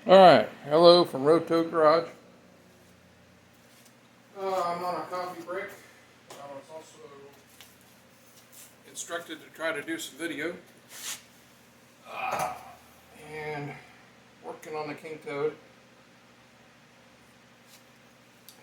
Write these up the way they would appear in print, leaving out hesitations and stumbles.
Alright, hello from Road Toad Garage. I'm on a coffee break. I was also instructed to try to do some video. And working on the King Toad.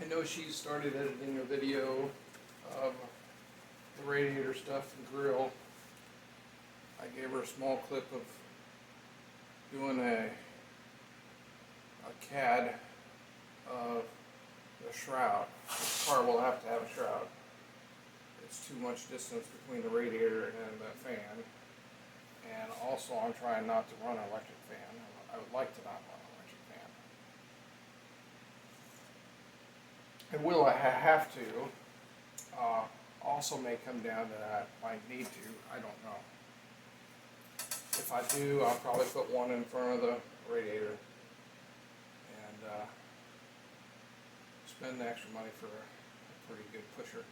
I know she started editing a video of the radiator stuff and grill. I gave her a small clip of doing a CAD of the shroud. This car will have to have a shroud. It's too much distance between the radiator and the fan. And also I'm trying not to run an electric fan. I would like to not run an electric fan. And will I have to? Also may come down to that. Might need to. I don't know. If I do, I'll probably put one in front of the radiator and spend the extra money for a pretty good pusher.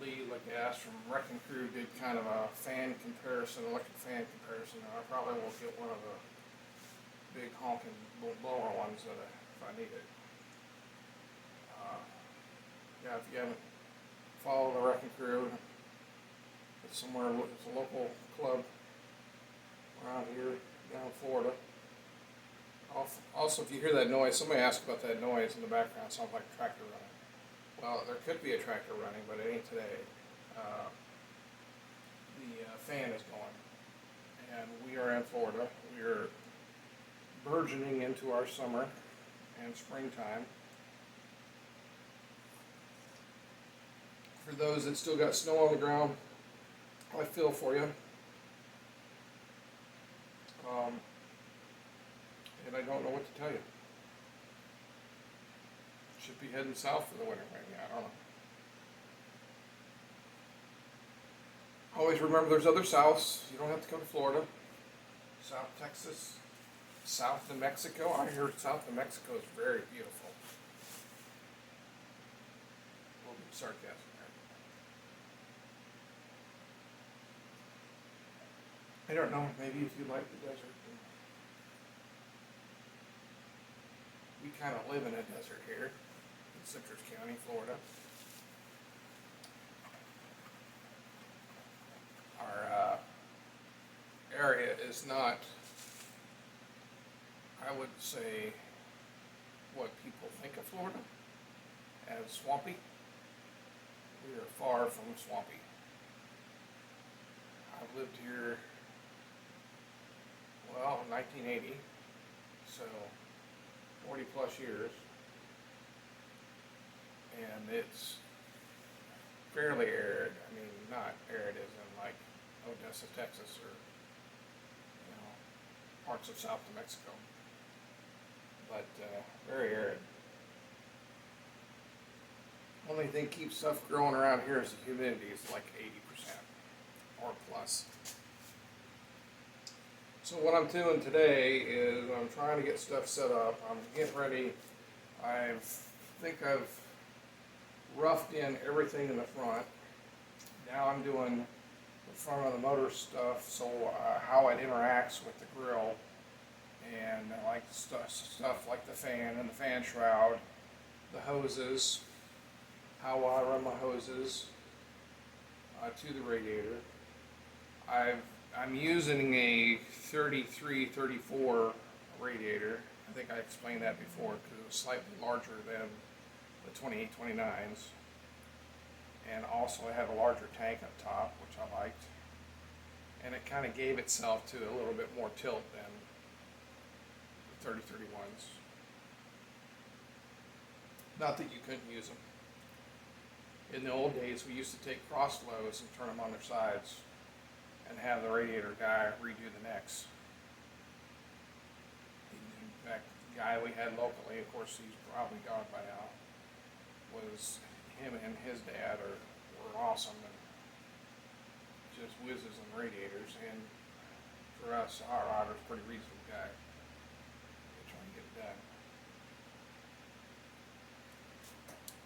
Lee Lagasse from Wrecking Crew did kind of a fan comparison, electric fan comparison, and I probably will get one of the big honking blower ones that if I need it. Yeah, if you haven't followed the Wrecking Crew, it's somewhere, it's a local club around here, down in Florida. Also, if you hear that noise, somebody asked about that noise in the background. It sounds like a tractor running. Well, there could be a tractor running, but it ain't today. The fan is going, and we are in Florida. We are burgeoning into our summer and springtime. For those that still got snow on the ground, I feel for you. And I don't know what to tell you. Should be heading south for the winter, maybe. I don't know. Always remember there's other Souths. You don't have to come to Florida. South Texas, South New Mexico. I hear South New Mexico is very beautiful. A little bit of sarcasm there. I don't know. Maybe if you like the desert. We kind of live in a desert here in Citrus County, Florida. Our area is not, I would say, what people think of Florida as swampy. We are far from swampy. I've lived here, well, 1980, so 40 plus years, and it's fairly arid. I mean, not arid as in like Odessa, Texas, or parts of South New Mexico, but very arid. Only thing keeps stuff growing around here is the humidity is like 80% or plus. So what I'm doing today is I'm trying to get stuff set up. I'm getting ready. I think I've roughed in everything in the front. Now I'm doing the front of the motor stuff, so how it interacts with the grill, and I like stuff like the fan and the fan shroud, the hoses, how I run my hoses to the radiator. I'm using a 33-34 radiator. I think I explained that before because it was slightly larger than the 28-29s. And also I have a larger tank up top, which I liked. And it kind of gave itself to a little bit more tilt than the 30-31s. Not that you couldn't use them. In the old days, we used to take cross flows and turn them on their sides and have the radiator guy redo the necks. In fact, the guy we had locally, of course he's probably gone by now, was him and his dad were awesome and just whizzes on radiators. And for us, our Otter's a pretty reasonable guy. We're trying to get it done.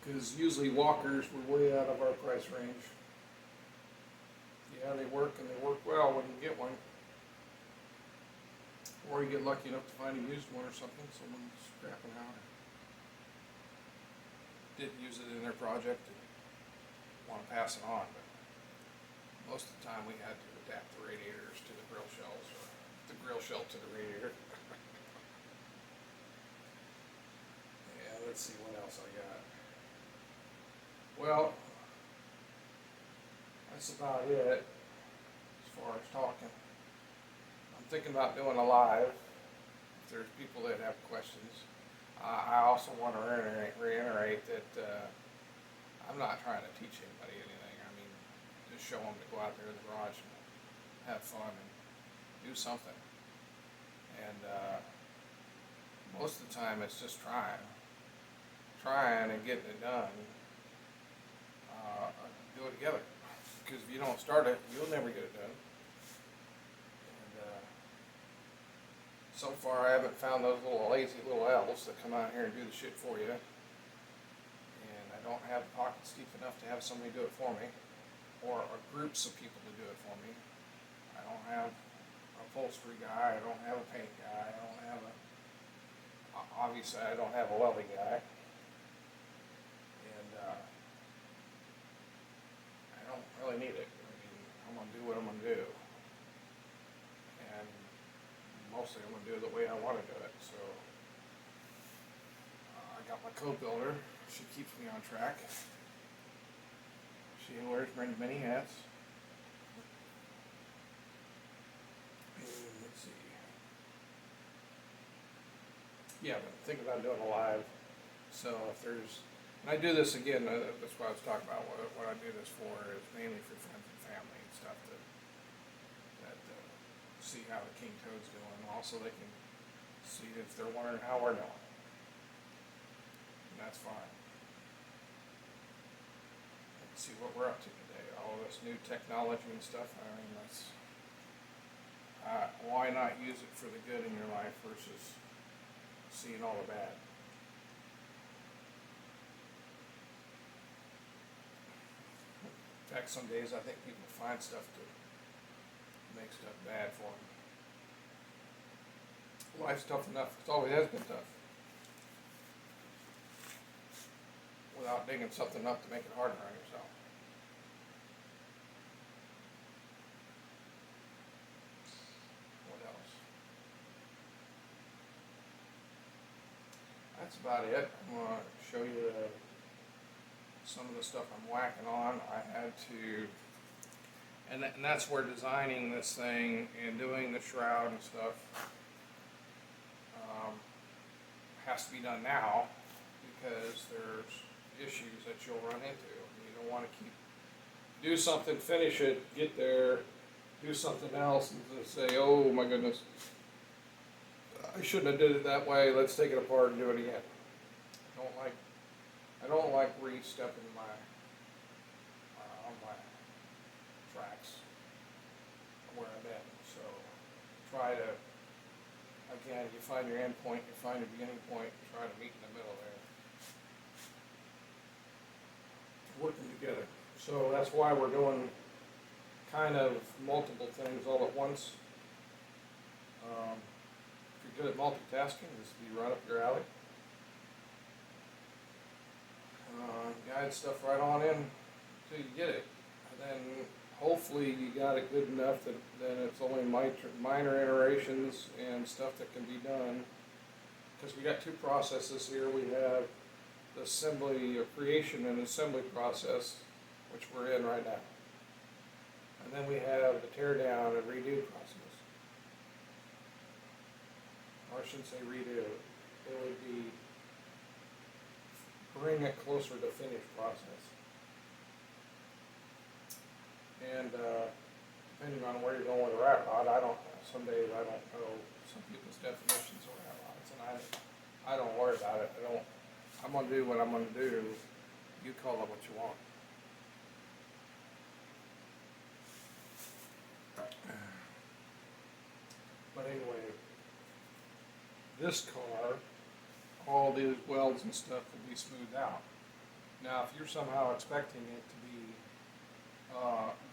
Because usually walkers were way out of our price range. Yeah, they work and they work well when you get one. Or you get lucky enough to find a used one or something, someone's scrapping out or didn't use it in their project and want to pass it on, but most of the time we had to adapt the radiators to the grill shells or the grill shell to the radiator. Yeah, let's see what else I got. Well, that's about it as far as talking. I'm thinking about doing a live if there's people that have questions. I also want to reiterate that I'm not trying to teach anybody anything. I mean, just show them to go out there in the garage and have fun and do something. And most of the time it's just trying and getting it done. Do it together. Because if you don't start it, you'll never get it done. And so far I haven't found those little lazy little elves that come out here and do the shit for you. And I don't have pockets deep enough to have somebody do it for me. Or groups of people to do it for me. I don't have an upholstery guy, I don't have a paint guy, I don't have obviously I don't have a welding guy. And I don't really need it. I mean, I'm gonna do what I'm gonna do. And mostly I'm gonna do it the way I wanna do it, so. I got my co-builder, she keeps me on track. She wears many hats. Let's see. Yeah, but thinking about doing a live. So if there's, and I do this again, that's what I was talking about, what I do this for is mainly for friends and family and stuff that see how the King Toad's doing. Also they can see if they're wondering how we're doing. And that's fine. See what we're up to today. All this new technology and stuff. I mean, that's why not use it for the good in your life versus seeing all the bad. In fact, some days I think people find stuff to make stuff bad for them. Life's tough enough. It always has been tough. Without digging something up to make it harder on yourself. What else? That's about it. I'm going to show you some of the stuff I'm whacking on. I had to, and that's where designing this thing and doing the shroud and stuff has to be done now because there's issues that you'll run into. You don't want to do something, finish it, get there, do something else, and say, "Oh my goodness, I shouldn't have did it that way. Let's take it apart and do it again." I don't like re-stepping on my tracks where I've been. So try to, again, you find your end point, you find your beginning point, try to meet in the middle there. Working together. So that's why we're doing kind of multiple things all at once. If you're good at multitasking, this will be right up your alley. Guide stuff right on in until you get it. And then hopefully you got it good enough that then it's only minor iterations and stuff that can be done. Because we got two processes here. We have the assembly, creation and assembly process, which we're in right now. And then we have the tear down and redo process. Or I shouldn't say redo. It would be bring it closer to finished process. And depending on where you're going with a rat rod, some days I don't know some people's definitions of rat rods, and I don't worry about it. I'm gonna do what I'm gonna do. You call it what you want. But anyway, this car, all these welds and stuff will be smoothed out. Now, if you're somehow expecting it to be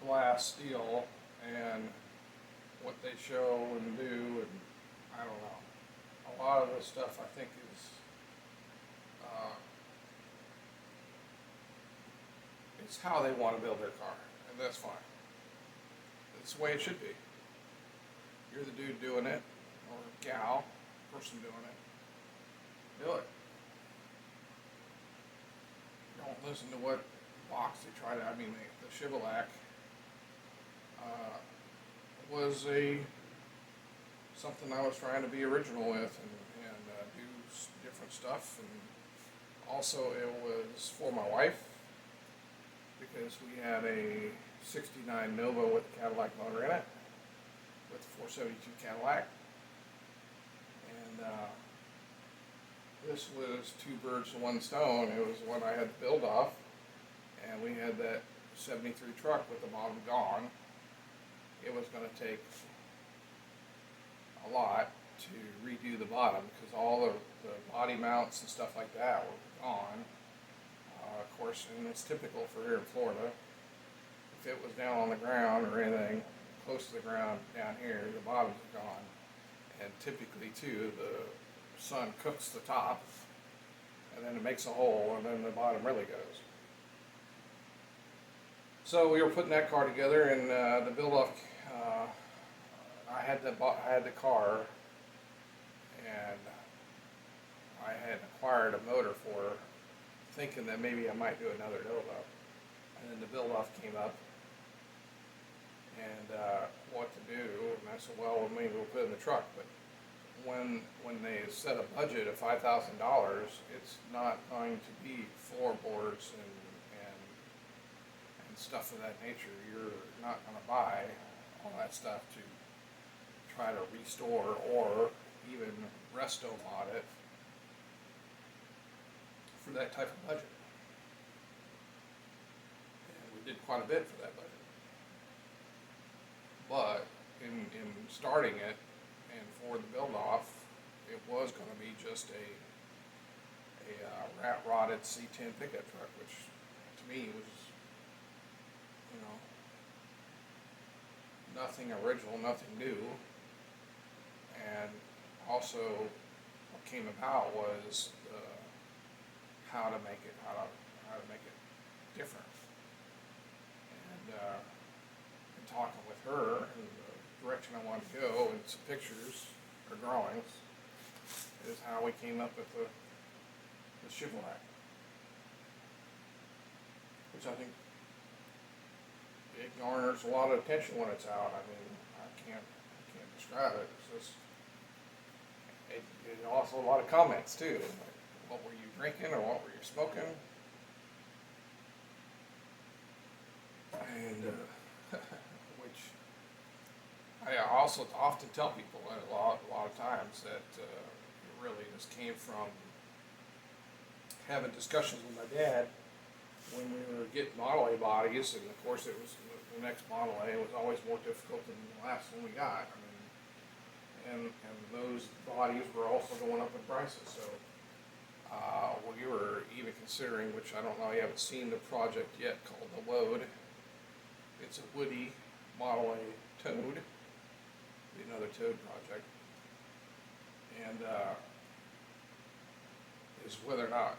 glass steel and what they show and do, and I don't know. A lot of this stuff I think is, uh, it's how they want to build their car, and that's fine. It's the way it should be. You're the dude doing it, or gal, person doing it. Do it. Don't listen to what box they try to. I mean, the Chevrolet was something I was trying to be original with and do different stuff. And also, it was for my wife because we had a '69 Nova with a Cadillac motor in it, with the 472 Cadillac. And this was two birds with one stone. It was one I had to build off, and we had that '73 truck with the bottom gone. It was going to take a lot to redo the bottom because all the body mounts and stuff like that were gone. Of course, and it's typical for here in Florida. If it was down on the ground or anything close to the ground down here, the bottoms are gone. And typically, too, the sun cooks the top, and then it makes a hole, and then the bottom really goes. So we were putting that car together, and the build-off. I had the car, and I had acquired a motor for her, thinking that maybe I might do another build-off. And then the build-off came up, and what to do, and I said, well, maybe we'll put it in the truck. But when they set a budget of $5,000, it's not going to be floorboards and stuff of that nature. You're not going to buy all that stuff to try to restore or even resto mod it for that type of budget. And we did quite a bit for that budget. But in starting it and for the build off, it was going to be just a rat rotted C10 pickup truck, which to me was, nothing original, nothing new. And also what came about was how to make it different. And in talking with her and the direction I wanted to go and some pictures or drawings is how we came up with the Chevrolet, which I think it garners a lot of attention when it's out. I mean, I can't describe it. It's just, it also a lot of comments too. Like, what were you drinking or what were you smoking? And which I also often tell people a lot of times that it really just came from having discussions with my dad when we were getting Model A bodies, and of course it was the next Model A was always more difficult than the last one we got. I mean, and those bodies were also going up in prices. So we were even considering, which I don't know, you haven't seen the project yet, called the Load. It's a Woody Model A Toad, another Toad project, and is whether or not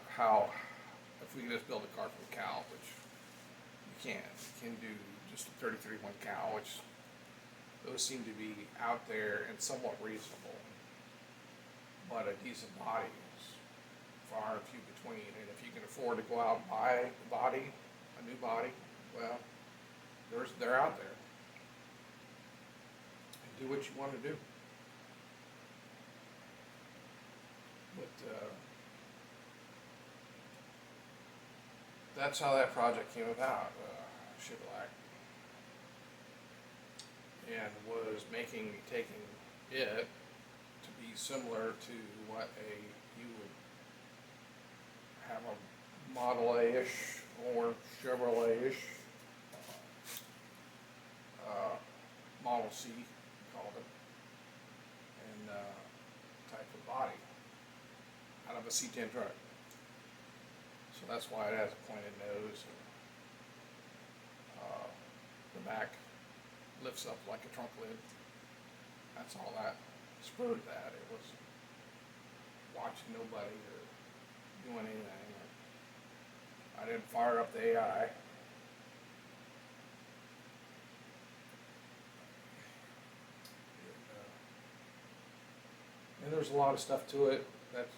if we can just build a car from Cal, which you can do just a 33.1 Cal, which those seem to be out there and somewhat reasonable, but a decent body is far and few between. And if you can afford to go out and buy a new body, well, they're out there. And do what you want to do. But that's how that project came about, Chevrolet, and was taking it to be similar to what you would have a Model A-ish or Chevrolet-ish Model C, called it, and type of body out of a C10 truck. So that's why it has a pointed nose, and the back lifts up like a trunk lid. That's all that spurred that. It was watching nobody or doing anything. I didn't fire up the AI. And there's a lot of stuff to it that's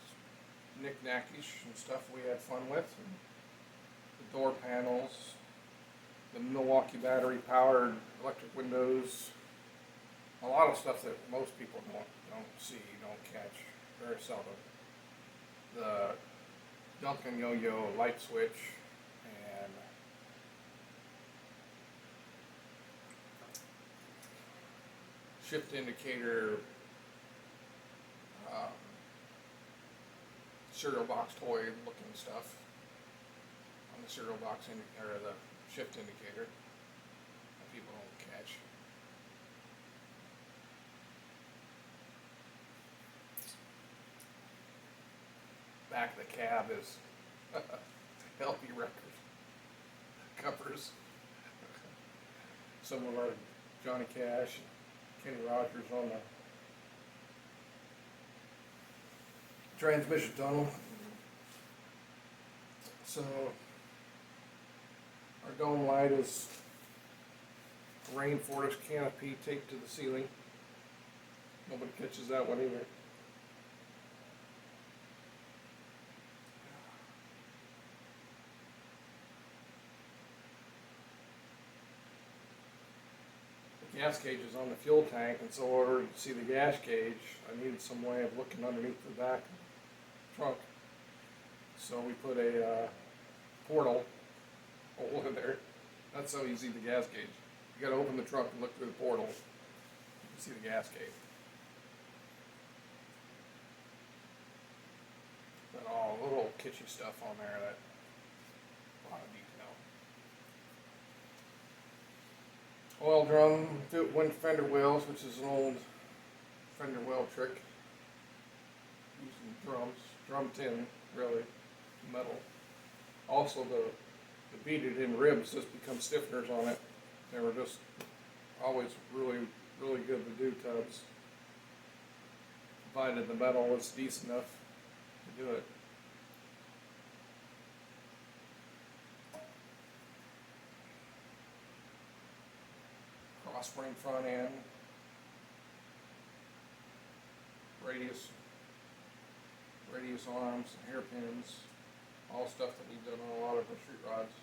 knick-knackish and stuff we had fun with. And the door panels, the Milwaukee battery powered electric windows, a lot of stuff that most people don't see, don't catch, very seldom. The Duncan Yo-Yo light switch and shift indicator, cereal box toy looking stuff on the cereal box or the shift indicator that people don't catch. Back of the cab is LP record covers. Some of our Johnny Cash and Kenny Rogers on the transmission tunnel. So our dome light is a rainforest canopy taped to the ceiling. Nobody catches that one either. The gas gauge is on the fuel tank, and so in order to see the gas gauge, I needed some way of looking underneath the back trunk. So we put a portal hole in there. That's how you see the gas gauge. You got to open the trunk and look through the portal. You can see the gas gauge. Got all little kitschy stuff on there that a lot of detail. Oil drum, wind fender wells, which is an old fender well trick. Using drums, drum tin, really, metal. Also the beaded in ribs just become stiffeners on it. They were just always really, really good to do tubs. Provided the metal was decent enough to do it. Cross spring front end, radius arms, and hairpins, all stuff that we've done on a lot of our street rods,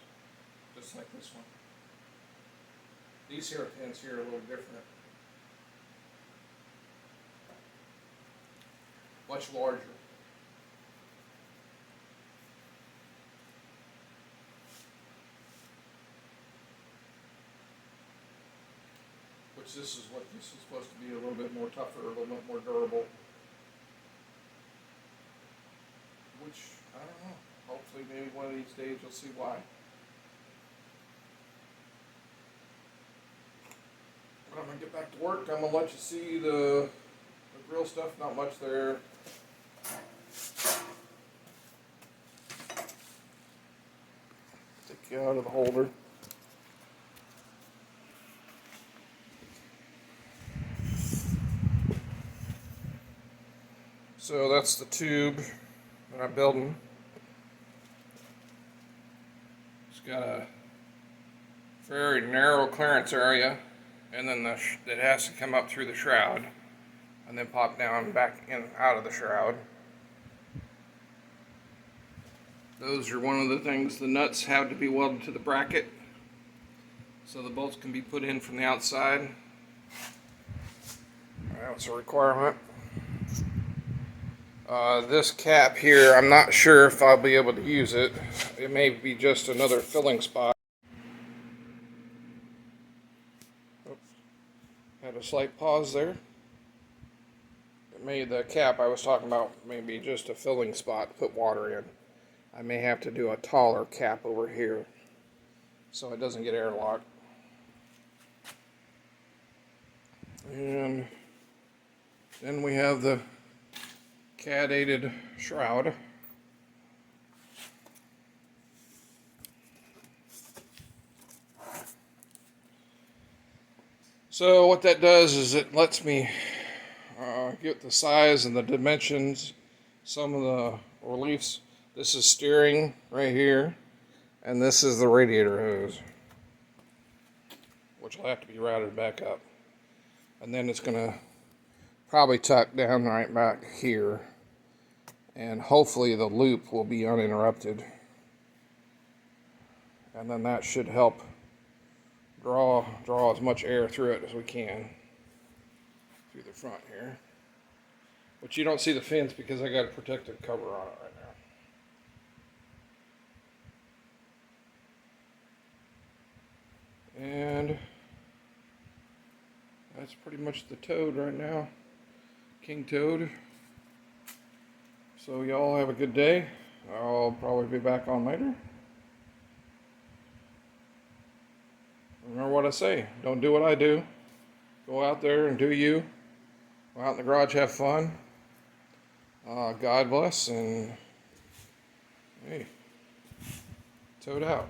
just like this one. These hairpins here are a little different. Much larger. Which this is supposed to be a little bit more tougher, a little bit more durable. Which, I don't know, hopefully maybe one of these days you'll see why. But I'm going to get back to work. I'm going to let you see the grill stuff, not much there. Take you out of the holder. So that's the tube that I'm building. It's got a very narrow clearance area, and then it has to come up through the shroud and then pop down back in out of the shroud. Those are one of the things. The nuts have to be welded to the bracket so the bolts can be put in from the outside. That's a requirement. This cap here, I'm not sure if I'll be able to use it. It may be just another filling spot. Oops. Had a slight pause there. The cap I was talking about may be just a filling spot to put water in. I may have to do a taller cap over here so it doesn't get airlocked. And then we have the cadated shroud. So what that does is it lets me get the size and the dimensions, some of the reliefs. This is steering right here, and this is the radiator hose, which will have to be routed back up. And then it's going to probably tuck down right back here, and hopefully the loop will be uninterrupted. And then that should help draw as much air through it as we can through the front here. But you don't see the fins because I got a protective cover on it right now. And that's pretty much the Toad right now, King Toad. So y'all have a good day. I'll probably be back on later. Remember what I say, don't do what I do. Go out there and do you. Go out in the garage, have fun. God bless, and hey, Toad out.